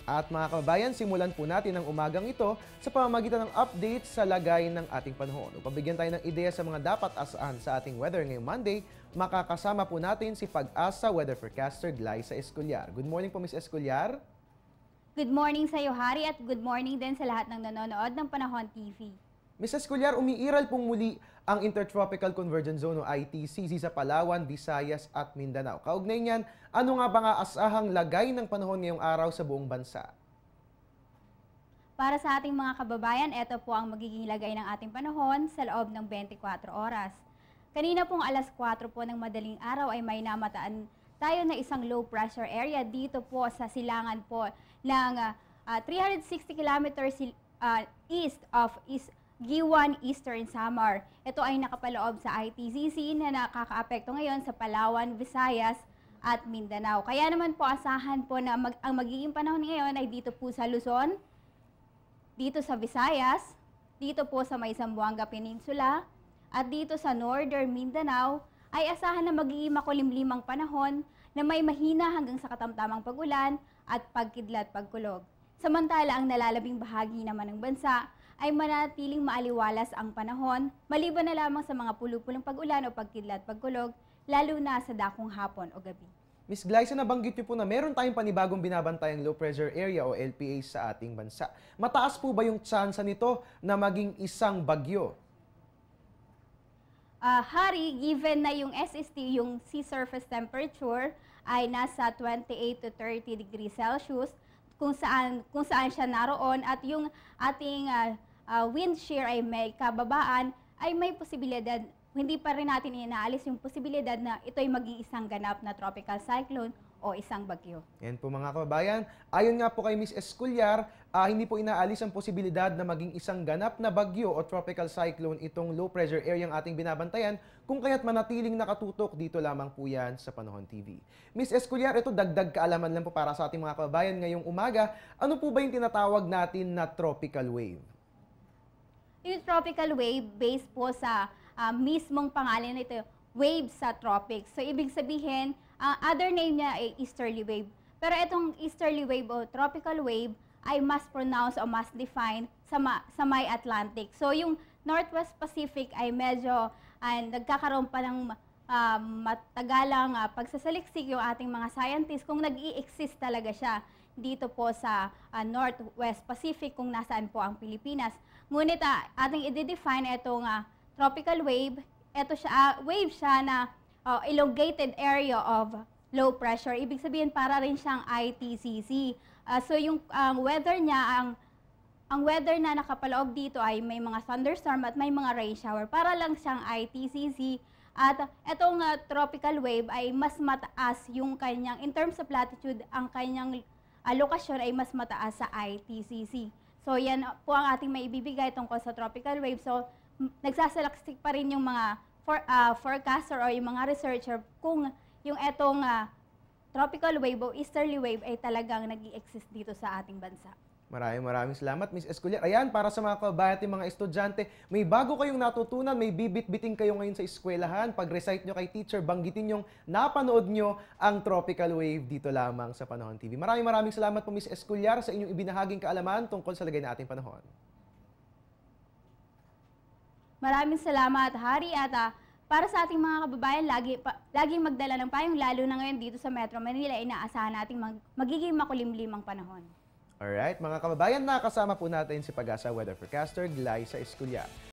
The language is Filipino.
At mga kababayan, simulan po natin ang umagang ito sa pamamagitan ng update sa lagay ng ating panahon. Upang bigyan tayo ng ideya sa mga dapat asahan sa ating weather ngayong Monday, makakasama po natin si Pag-asa Weather Forecaster Glyza Escolar. Good morning po, Ms. Escolar. Good morning sa iyo, Hari, at good morning din sa lahat ng nanonood ng Panahon TV. Ms. Escolar, umiiral pong muli ang Intertropical Convergence Zone o ITCZ sa Palawan, Visayas at Mindanao. Kaugnay niyan, ano nga ba nga asahang lagay ng panahon ngayong araw sa buong bansa? Para sa ating mga kababayan, ito po ang magiging lagay ng ating panahon sa loob ng 24 oras. Kanina pong alas 4 po ng madaling araw ay may namataan tayo na isang low pressure area dito po sa silangan po ng 360 kilometers east of Giwan, Eastern Samar. Ito ay nakapaloob sa ITCZ na nakakaapekto ngayon sa Palawan, Visayas at Mindanao. Kaya naman po asahan po na ang magiging panahon ngayon ay dito po sa Luzon, dito sa Visayas, dito po sa may Zamboanga Peninsula, at dito sa Northern Mindanao ay asahan na magiging makulimlimang panahon na may mahina hanggang sa katamtamang pag-ulan at pagkidlat pagkulog. Samantala, ang nalalabing bahagi naman ng bansa ay manatiling maaliwalas ang panahon, maliban na lamang sa mga pulu-pulong pag-ulan o pagkidlat pagkulog, lalo na sa dakong hapon o gabi. Ms. Glyza, nabanggit niyo po na meron tayong panibagong binabantayang low pressure area o LPA sa ating bansa. Mataas po ba yung tsansa nito na maging isang bagyo? Hari, given na yung SST, yung sea surface temperature, ay nasa 28 to 30 degrees Celsius, kung saan siya naroon, at yung ating wind shear ay may kababaan, ay may posibilidad, hindi pa rin natin inaalis yung posibilidad na ito ay mag-iisang ganap na tropical cyclone o isang bagyo. Yan po mga kababayan. Ayon nga po kay Ms. Escolar, hindi po inaalis ang posibilidad na maging isang ganap na bagyo o tropical cyclone itong low pressure area ang ating binabantayan, kung kaya't manatiling nakatutok dito lamang po yan sa Panahon TV. Ms. Escolar, ito dagdag kaalaman lang po para sa ating mga kababayan ngayong umaga. Ano po ba yung tinatawag natin na tropical wave? Yung tropical wave, based po sa mismong pangalan nito, wave sa tropics. So, ibig sabihin, other name niya ay easterly wave. Pero itong easterly wave o tropical wave ay mas pronounced o mas defined sa may Atlantic. So, yung Northwest Pacific ay medyo nagkakaroon pa ng matagalang pagsasaliksik yung ating mga scientists kung nag-i-exist talaga siya dito po sa Northwest Pacific kung nasaan po ang Pilipinas. Ngunit ating i-define itong tropical wave. Ito siya, wave siya na elongated area of low pressure. Ibig sabihin para rin siyang ITCZ. So yung weather niya, ang weather na nakapaloob dito ay may mga thunderstorm at may mga rain shower. Para lang siyang ITCZ. At itong tropical wave ay mas mataas yung kanyang, in terms of latitude, ang kanyang lokasyon ay mas mataas sa ITCZ. So yan po ang ating maibibigay tungkol sa tropical wave. So nagsasalaksik pa rin yung mga forecaster o yung mga researcher kung yung etong tropical wave o easterly wave ay talagang nag-i-exist dito sa ating bansa. Maraming salamat, Ms. Escolar. Ayan, para sa mga kababayan at mga estudyante, may bago kayong natutunan, may bibit-biting kayo ngayon sa eskwelahan. Pag-recite nyo kay teacher, banggitin yung napanood nyo ang tropical wave dito lamang sa Panahon TV. Maraming salamat po, Ms. Escolar, sa inyong ibinahaging kaalaman tungkol sa lagay na ating panahon. Maraming salamat, Hari, at para sa ating mga kababayan, laging magdala ng payong, lalo na ngayon dito sa Metro Manila, inaasahan nating magiging makulimlimang panahon. Alright, mga kababayan, nakasama po natin si Pag-asa Weather Forecaster Glyza Escolar.